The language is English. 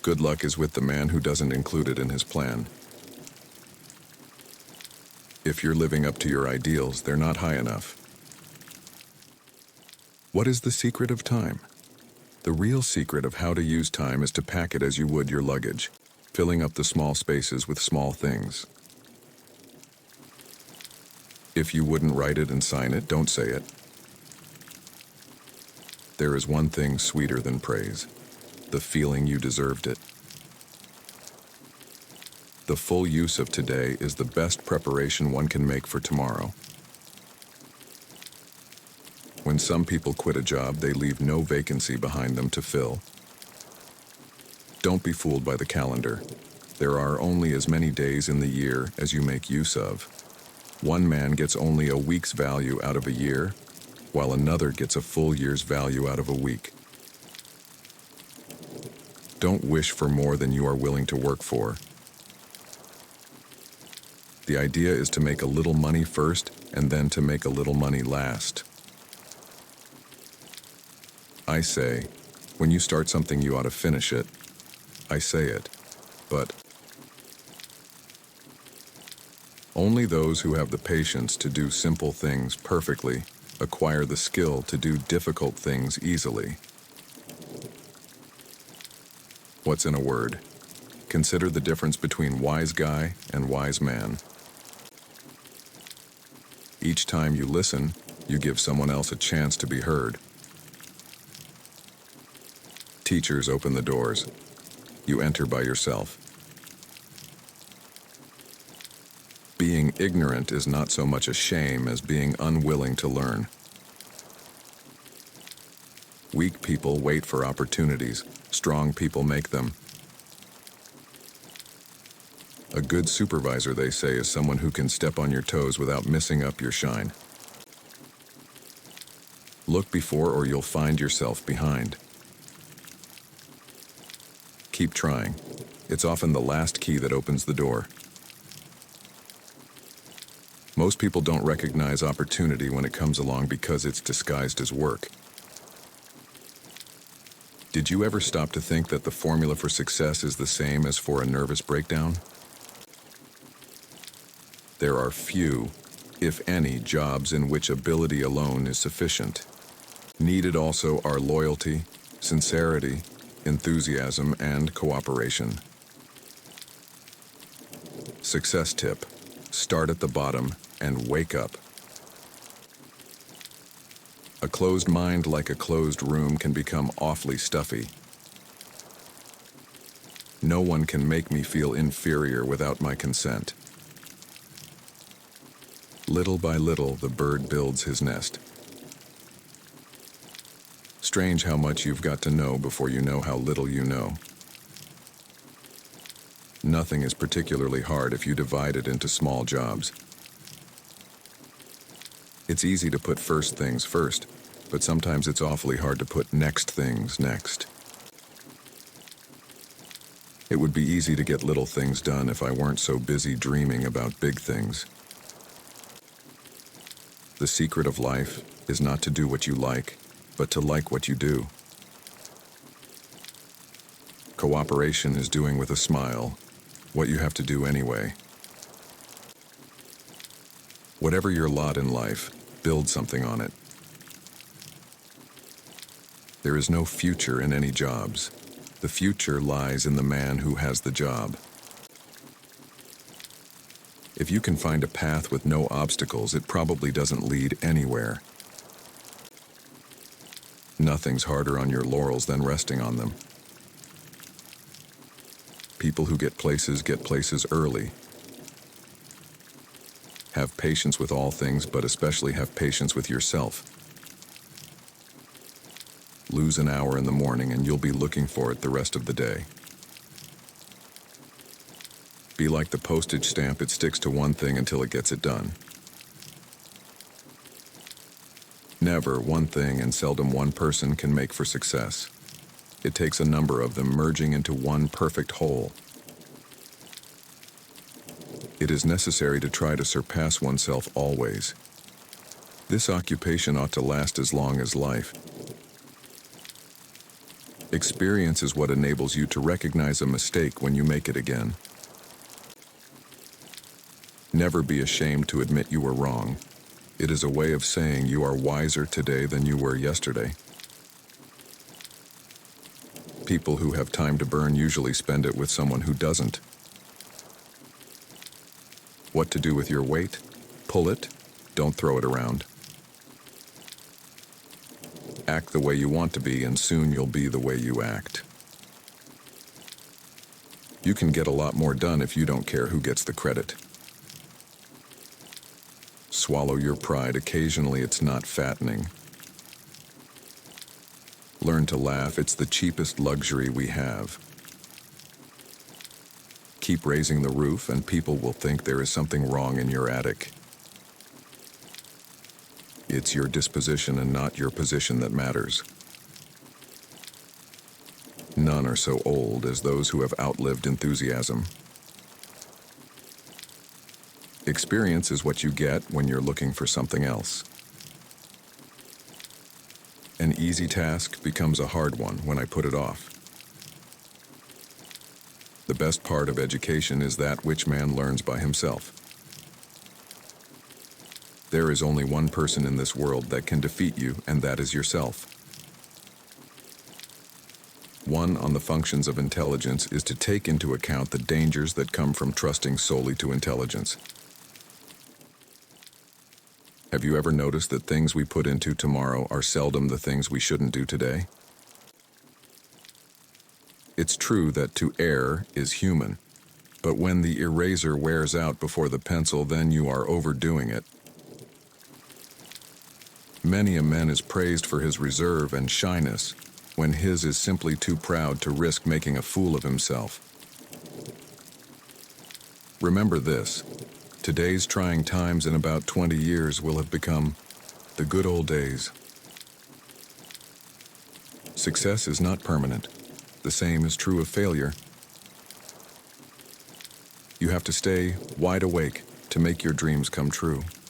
Good luck is with the man who doesn't include it in his plan. If you're living up to your ideals, they're not high enough. What is the secret of time? The real secret of how to use time is to pack it as you would your luggage, filling up the small spaces with small things. If you wouldn't write it and sign it, don't say it. There is one thing sweeter than praise: the feeling you deserved it. The full use of today is the best preparation one can make for tomorrow. When some people quit a job, they leave no vacancy behind them to fill. Don't be fooled by the calendar. There are only as many days in the year as you make use of. One man gets only a week's value out of a year, while another gets a full year's value out of a week. Don't wish for more than you are willing to work for. The idea is to make a little money first and then to make a little money last. I say, when you start something, you ought to finish it. I say it, but only those who have the patience to do simple things perfectly acquire the skill to do difficult things easily. What's in a word? Consider the difference between wise guy and wise man. Each time you listen, you give someone else a chance to be heard. Teachers open the doors. You enter by yourself. Being ignorant is not so much a shame as being unwilling to learn. Weak people wait for opportunities. Strong people make them. A good supervisor, they say, is someone who can step on your toes without messing up your shine. Look before or you'll find yourself behind. Keep trying. It's often the last key that opens the door. Most people don't recognize opportunity when it comes along because it's disguised as work. Did you ever stop to think that the formula for success is the same as for a nervous breakdown? There are few, if any, jobs in which ability alone is sufficient. Needed also are loyalty, sincerity, enthusiasm, and cooperation. Success tip: start at the bottom and wake up. A closed mind, like a closed room, can become awfully stuffy. No one can make me feel inferior without my consent. Little by little, the bird builds his nest. Strange how much you've got to know before you know how little you know. Nothing is particularly hard if you divide it into small jobs. It's easy to put first things first, but sometimes it's awfully hard to put next things next. It would be easy to get little things done if I weren't so busy dreaming about big things. The secret of life is not to do what you like, but to like what you do. Cooperation is doing with a smile what you have to do anyway. Whatever your lot in life, build something on it. There is no future in any jobs. The future lies in the man who has the job. If you can find a path with no obstacles, it probably doesn't lead anywhere. Nothing's harder on your laurels than resting on them. People who get places early. Have patience with all things, but especially have patience with yourself. Lose an hour in the morning and you'll be looking for it the rest of the day. Be like the postage stamp, it sticks to one thing until it gets it done. Never one thing and seldom one person can make for success. It takes a number of them merging into one perfect whole. It is necessary to try to surpass oneself always. This occupation ought to last as long as life. Experience is what enables you to recognize a mistake when you make it again. Never be ashamed to admit you were wrong. It is a way of saying you are wiser today than you were yesterday. People who have time to burn usually spend it with someone who doesn't. What to do with your weight? Pull it. Don't throw it around. Act the way you want to be, and soon you'll be the way you act. You can get a lot more done if you don't care who gets the credit. Swallow your pride. Occasionally it's not fattening. Learn to laugh. It's the cheapest luxury we have. Keep raising the roof and people will think there is something wrong in your attic. It's your disposition and not your position that matters. None are so old as those who have outlived enthusiasm. Experience is what you get when you're looking for something else. An easy task becomes a hard one when I put it off. The best part of education is that which man learns by himself. There is only one person in this world that can defeat you, and that is yourself. One on the functions of intelligence is to take into account the dangers that come from trusting solely to intelligence. Have you ever noticed that things we put into tomorrow are seldom the things we shouldn't do today? It's true that to err is human, but when the eraser wears out before the pencil, then you are overdoing it. Many a man is praised for his reserve and shyness, when his is simply too proud to risk making a fool of himself. Remember this, today's trying times in about 20 years will have become the good old days. Success is not permanent. The same is true of failure. You have to stay wide awake to make your dreams come true.